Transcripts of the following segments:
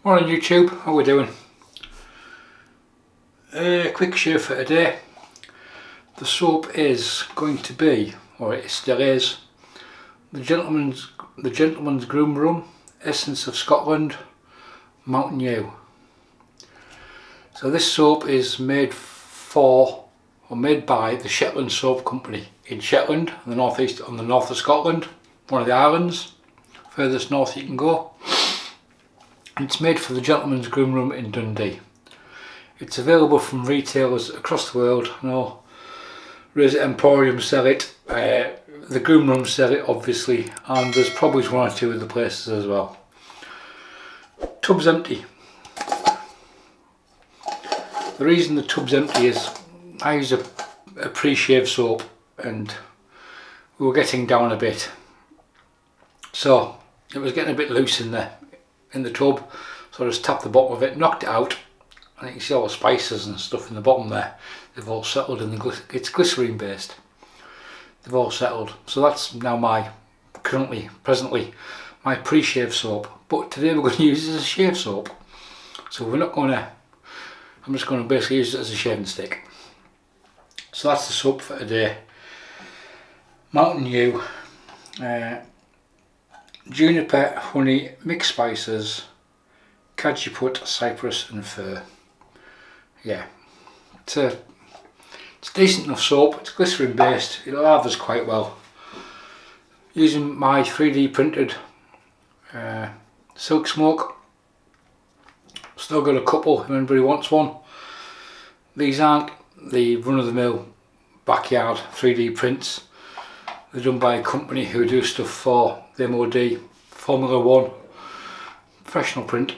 Morning YouTube, how we doing? Quick shave for today. The soap is going to be, or it still is, the Gentleman's Groom Essence of Scotland Mountain Dew. So this soap is made by the Shetland Soap Company in Shetland, on the north of Scotland, one of the islands, furthest north you can go. It's made for the Gentleman's Groom in Dundee. It's available from retailers across the world. I know Razor Emporium sell it, the Groom sell it obviously, and there's probably one or two other places as well. Tub's empty. The reason the tub's empty is I use a pre-shave soap and we were getting down a bit, so it was getting a bit loose in the tub, so I just tapped the bottom of it, knocked it out, and you can see all the spices and stuff in the bottom there. They've all settled in it's glycerine based. They've all settled, so that's now presently my pre-shave soap. But today we're going to use it as a shave soap, so I'm just going to basically use it as a shaving stick. So that's the soap for today. Mountain Dew, juniper, honey, mixed spices, cajeput, cypress and fir. Yeah, it's decent enough soap. It's glycerin based, it lathers quite well. Using my 3D printed Silksmoke. Still got a couple if anybody wants one. These aren't the run-of-the-mill backyard 3D prints. They're done by a company who do stuff for the MOD, Formula 1, professional print.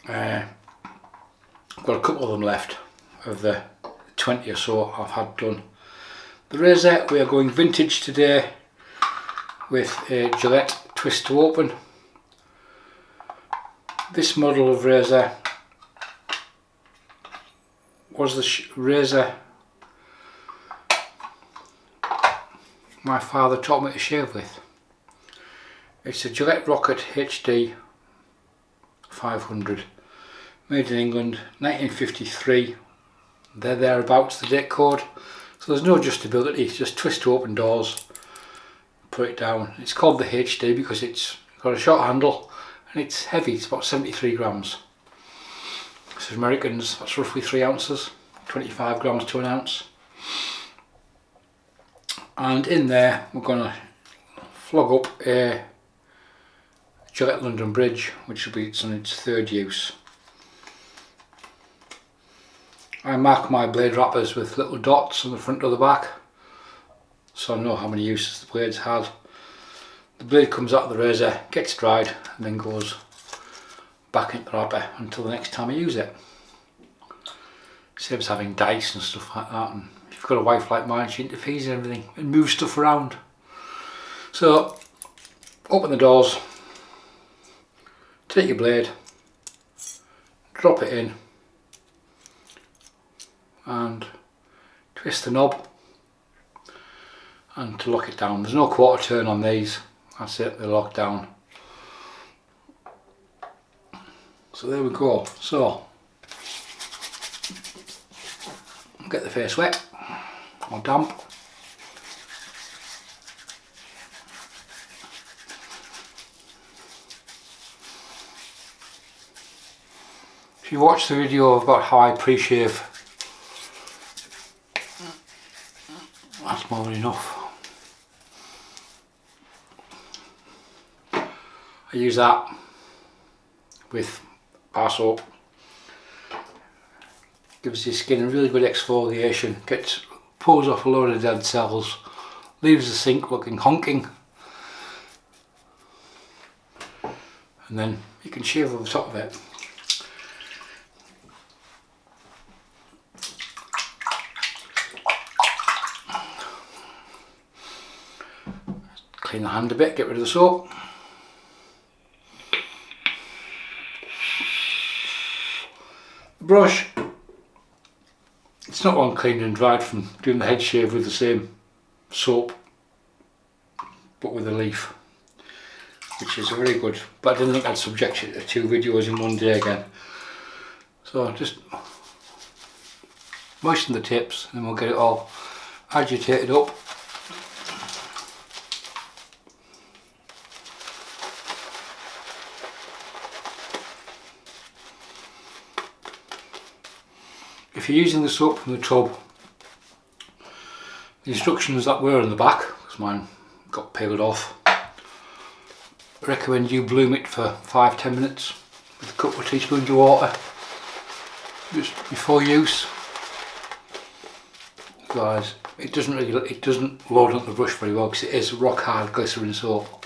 I've got a couple of them left of the 20 or so I've had done. The razor, we are going vintage today with a Gillette twist to open. This model of razor was the razor my father taught me to shave with. It's a Gillette Rocket HD 500, made in England, 1953. They're thereabouts, the date code. So there's no adjustability, it's just twist to open doors, put it down. It's called the HD because it's got a short handle and it's heavy, it's about 73 grams. This is Americans, that's roughly 3 ounces, 25 grams to an ounce. And in there we're going to flog up a Gillette London Bridge, which will be on its third use. I mark my blade wrappers with little dots on the front or the back, so I know how many uses the blade's had. The blade comes out of the razor, gets dried, and then goes back into the wrapper until the next time I use it. Saves having dice and stuff like that, and if you've got a wife like mine, she interferes in everything and moves stuff around. So open the doors, take your blade, drop it in and twist the knob, and to lock it down. There's no quarter turn on these, that's it, they're locked down. So there we go. So get the face wet or damp. If you watch the video about how I pre-shave, that's more than enough. I use that with bar soap. Gives your skin a really good exfoliation, pulls off a load of dead cells, leaves the sink looking honking, and then you can shave over the top of it. Clean the hand a bit, get rid of the soap. The brush, it's not long cleaned and dried from doing the head shave with the same soap but with a leaf. which is very good, but I didn't think I'd subject you to 2 videos in one day again. So just moisten the tips and we'll get it all agitated up. If you're using the soap from the tub, the instructions that were on the back, because mine got peeled off, I recommend you bloom it for 5-10 minutes with a couple of teaspoons of water just before use. Guys, it doesn't load up the brush very well because it is rock hard glycerin soap.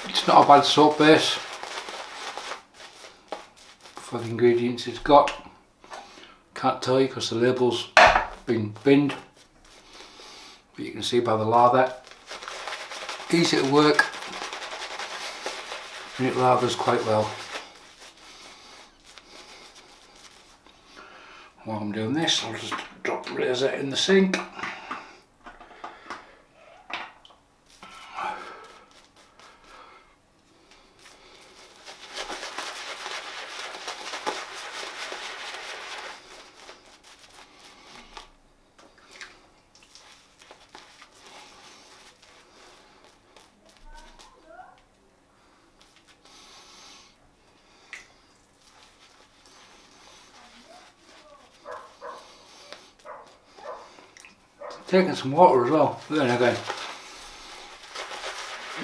It's not a bad soap base for the ingredients it's got. Can't tell you because the label's been binned, but you can see by the lather. Easy to work and it lathers quite well. While I'm doing this, I'll just drop the razor in the sink. Taking some water as well, but then again,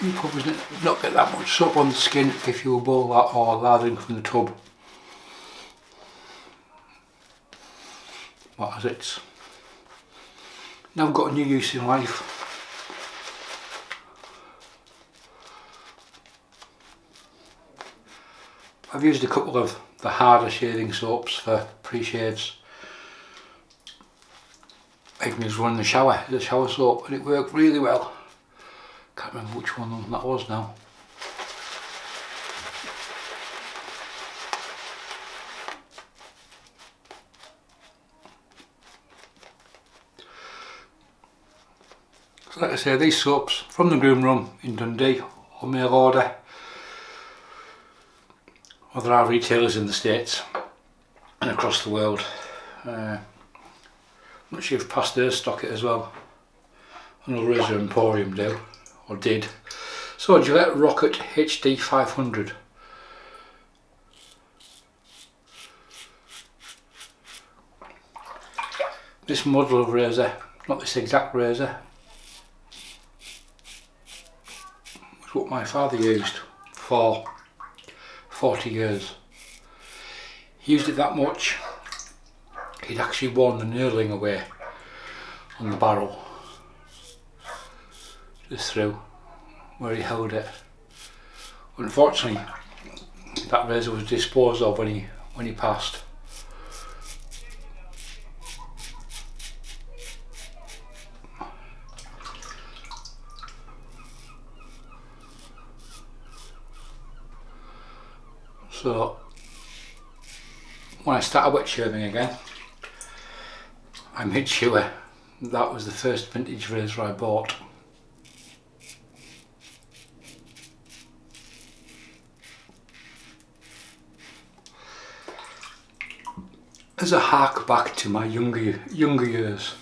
you probably not get that much soap on the skin if you were boil that or lathering from the tub. But as it's now got a new use in life. I've used a couple of the harder shading soaps for pre-shaves. I even used one in the shower, the shower soap, and it worked really well. Can't remember which one that was now. So like I say, these soaps from the Groom room in Dundee on mail order. Well, there are retailers in the States and across the world. I'm not sure if Pasteurs stock it as well. I know Razor Emporium do, or did. So Gillette Rocket HD 500. This model of razor, not this exact razor, was what my father used for 40 years. He used it that much, he'd actually worn the knurling away on the barrel, just through where he held it. Unfortunately, that razor was disposed of when he passed. So when I started wet shaving again, I made sure that was the first vintage razor I bought. As a hark back to my younger years,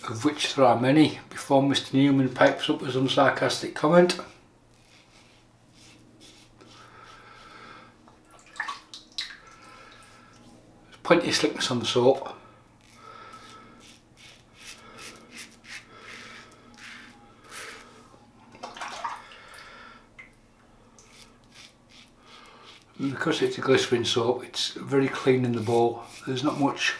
of which there are many, before Mr. Newman pipes up with some sarcastic comment. There's plenty of slickness on the soap. And because it's a glycerin soap, it's very clean in the bowl. There's not much.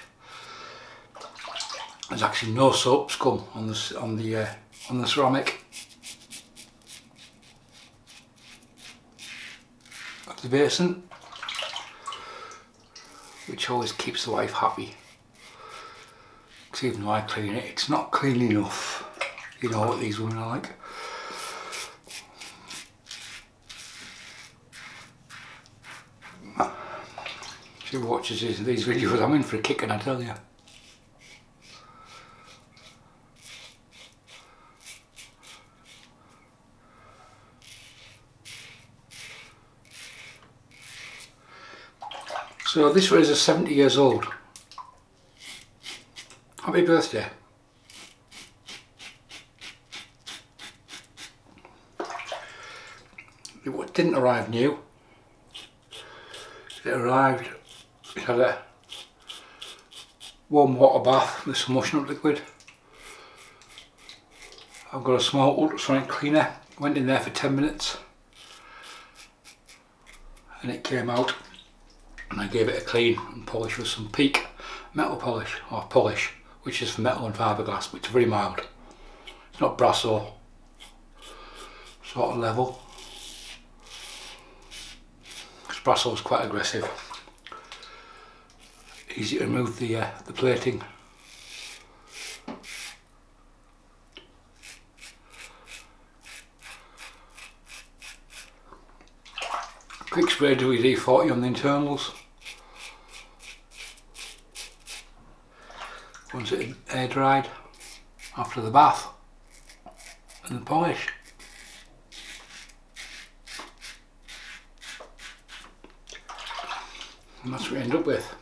There's actually no soap scum on the ceramic of the basin, which always keeps the wife happy. Because even though I clean it, it's not clean enough. You know what these women are like. She watches these videos, I'm in for a kick, and I tell you. So this razor is 70 years old. Happy birthday. It didn't arrive new. It arrived, it had a warm water bath with some washing up liquid. I've got a small ultrasonic cleaner, went in there for 10 minutes and it came out, and I gave it a clean and polish with some Peak metal polish, or polish, which is for metal and fiberglass, but it's very mild. It's not brass or sort of level. Brasso is quite aggressive. Easy to remove the plating. Quick spray with E40 on the internals. Once it air dried after the bath and the polish. And that's what we end up with.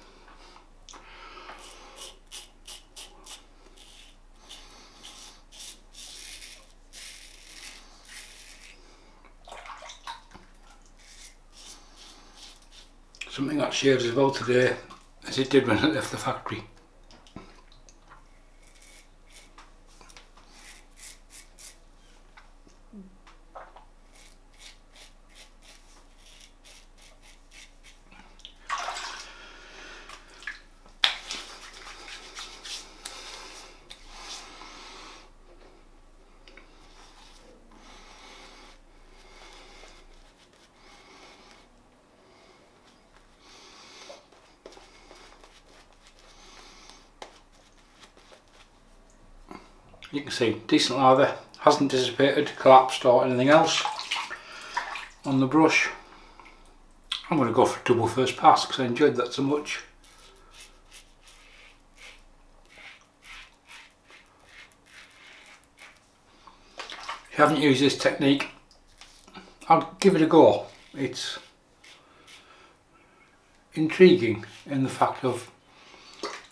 Something that shaves as well today as it did when it left the factory. You can see decent lather, hasn't dissipated, collapsed or anything else on the brush. I'm going to go for a double first pass because I enjoyed that so much. If you haven't used this technique, I'll give it a go. It's intriguing in the fact of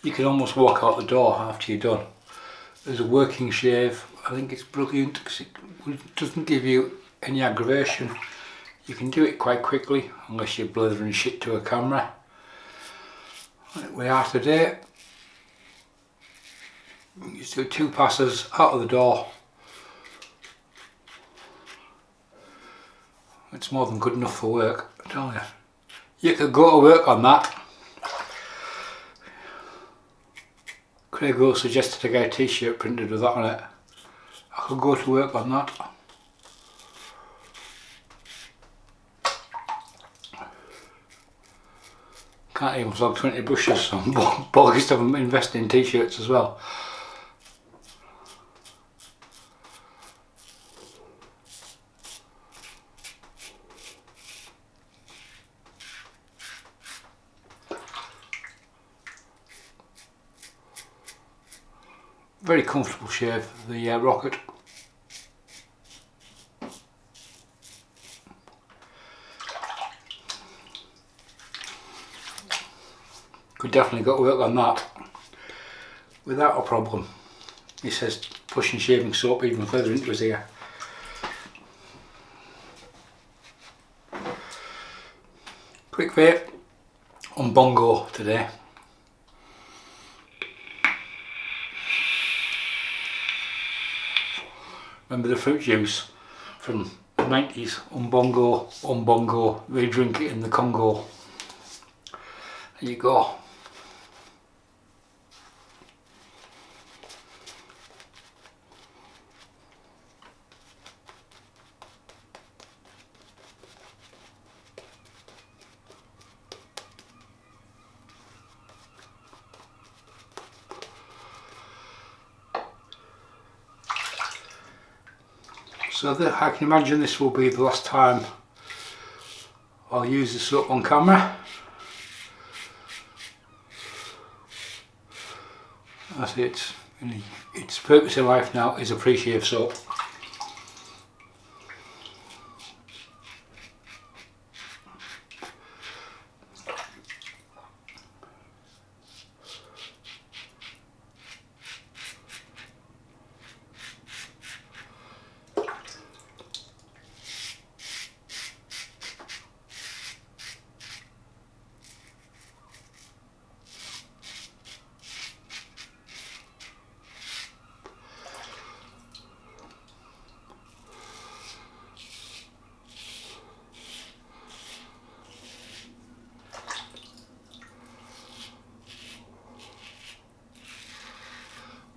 you can almost walk out the door after you're done. As a working shave, I think it's brilliant because it doesn't give you any aggravation. You can do it quite quickly unless you're blithering shit to a camera. Like we are today. You just do 2 passes out of the door. It's more than good enough for work, I tell you. You could go to work on that. Craig Will suggested to get a t-shirt printed with that on it. I could go to work on that. Can't even vlog 20 brushes, so I'm bogged of them investing in t-shirts as well. Very comfortable shave, the Rocket. Could definitely go to work on that without a problem. He says pushing shaving soap even further into his ear. Quick vape on bongo today. Remember the fruit juice from the 90s, Umbongo, they drink it in the Congo. There you go. So I can imagine this will be the last time I'll use the soap on camera. I say its purpose in life now is a pre-shave soap.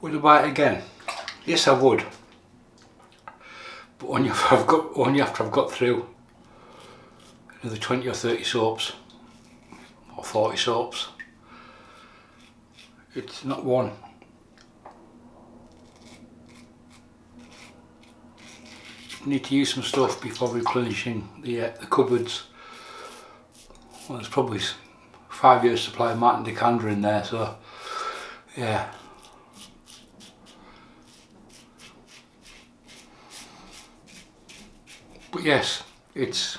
Would I buy it again? Yes, I would. But only after I've got through another 20 or 30 soaps or 40 soaps. It's not one. You need to use some stuff before replenishing the cupboards. Well, there's probably 5 years supply of Martin Decander in there, so yeah. But yes, it's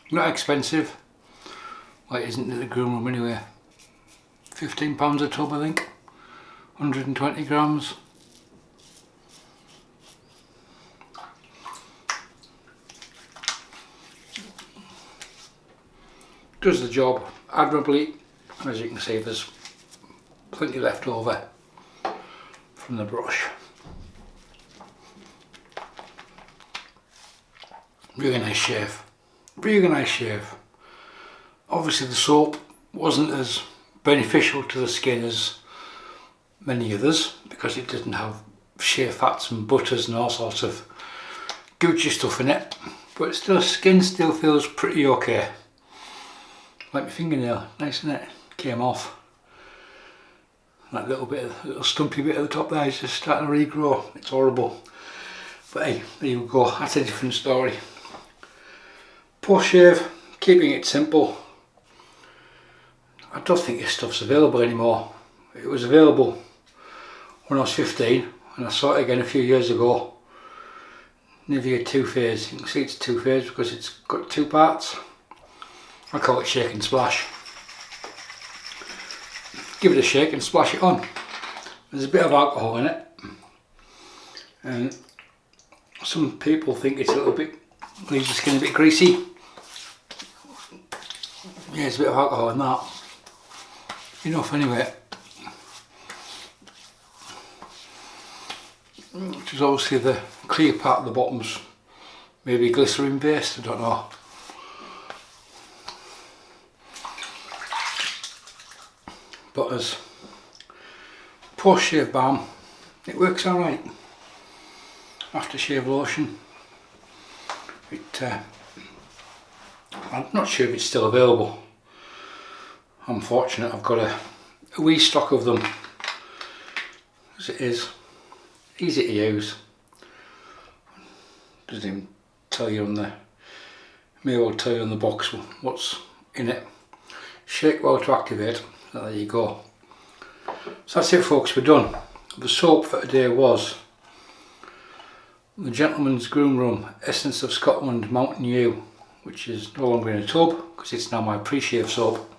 not expensive. Well, it isn't at the Groom Room anyway. £15 a tub, I think. 120 grams. Does the job admirably. As you can see, there's plenty left over from the brush. Really nice shave. Really nice shave. Obviously the soap wasn't as beneficial to the skin as many others because it didn't have shea fats and butters and all sorts of Gucci stuff in it. But still, skin still feels pretty okay. Like my fingernail, nice, isn't it? Came off. That little stumpy bit at the top there is just starting to regrow. It's horrible. But hey, there you go, that's a different story. Post shave, keeping it simple. I don't think this stuff's available anymore. It was available when I was 15 and I saw it again a few years ago. Nivea 2-phase. You can see it's 2-phase because it's got 2 parts. I call it shake and splash. Give it a shake and splash it on. There's a bit of alcohol in it, and some people think it's a little bit, leaves the skin a bit greasy. Yeah, there's a bit of alcohol in that. Enough anyway. Which is obviously the clear part of the bottoms, maybe glycerin based, I don't know. But as post shave balm, it works alright. Aftershave lotion, I'm not sure if it's still available. I'm fortunate I've got a wee stock of them, as it is easy to use. Doesn't even tell you on the, may well tell you on the box what's in it. Shake well to activate. So there you go. So that's it, folks, we're done. The soap for today was the Gentleman's Groom Room Essence of Scotland Mountain Dew, which is no longer in a tub because it's now my pre-shave soap,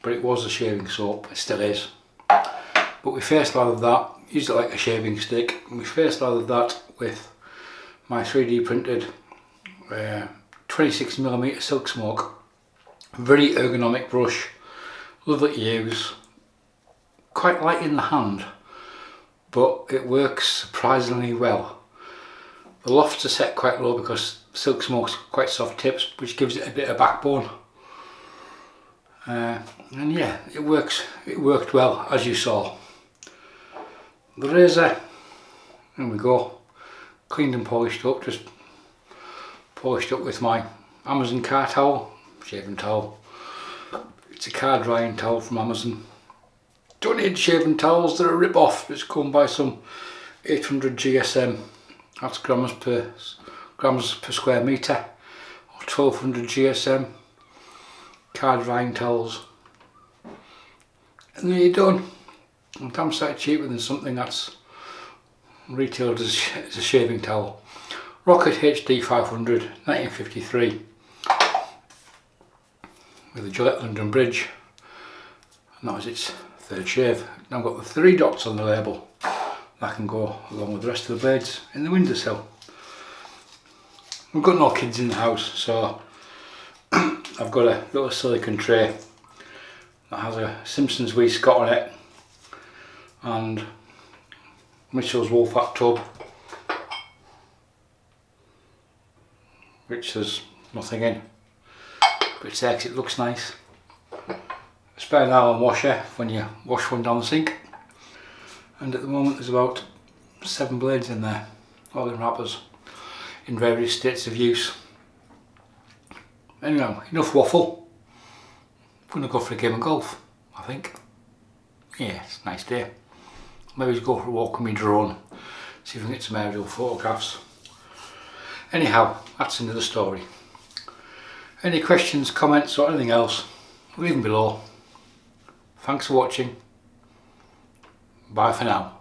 but it was a shaving soap, it still is. But we face lathered that, used it like a shaving stick, and we face lathered that with my 3D printed 26mm Silksmoke. Very ergonomic brush. Lovely to use, quite light in the hand, but it works surprisingly well. The lofts are set quite low because Silksmoke's quite soft tips, which gives it a bit of backbone. And yeah, it worked well, as you saw. The razor, there we go, cleaned and polished up, just polished up with my Amazon car towel, shaving towel. It's a car drying towel from Amazon. Don't need shaving towels, they're a rip-off. Just come by some 800 GSM, that's grams per square metre, or 1200 GSM car drying towels. And then you're done. I'm damn sight cheaper than something that's retailed as a shaving towel. Rocket HD 500, 1953, with a Gillette London Bridge, and that was its third shave. Now I've got the 3 dots on the label that can go along with the rest of the blades in the windowsill. We've got no kids in the house, so I've got a little silicone tray that has a Simpsons Wee Scott on it and Mitchell's Wool Fat tub, which there's nothing in, but it's there 'cause it looks nice. A spare nylon washer when you wash one down the sink, and at the moment there's about 7 blades in there, all in wrappers in various states of use. Anyhow, enough waffle. I'm going to go for a game of golf, I think. Yeah, it's a nice day. Maybe just go for a walk with my drone, see if I can get some aerial photographs. Anyhow, that's another story. Any questions, comments or anything else, leave them below. Thanks for watching. Bye for now.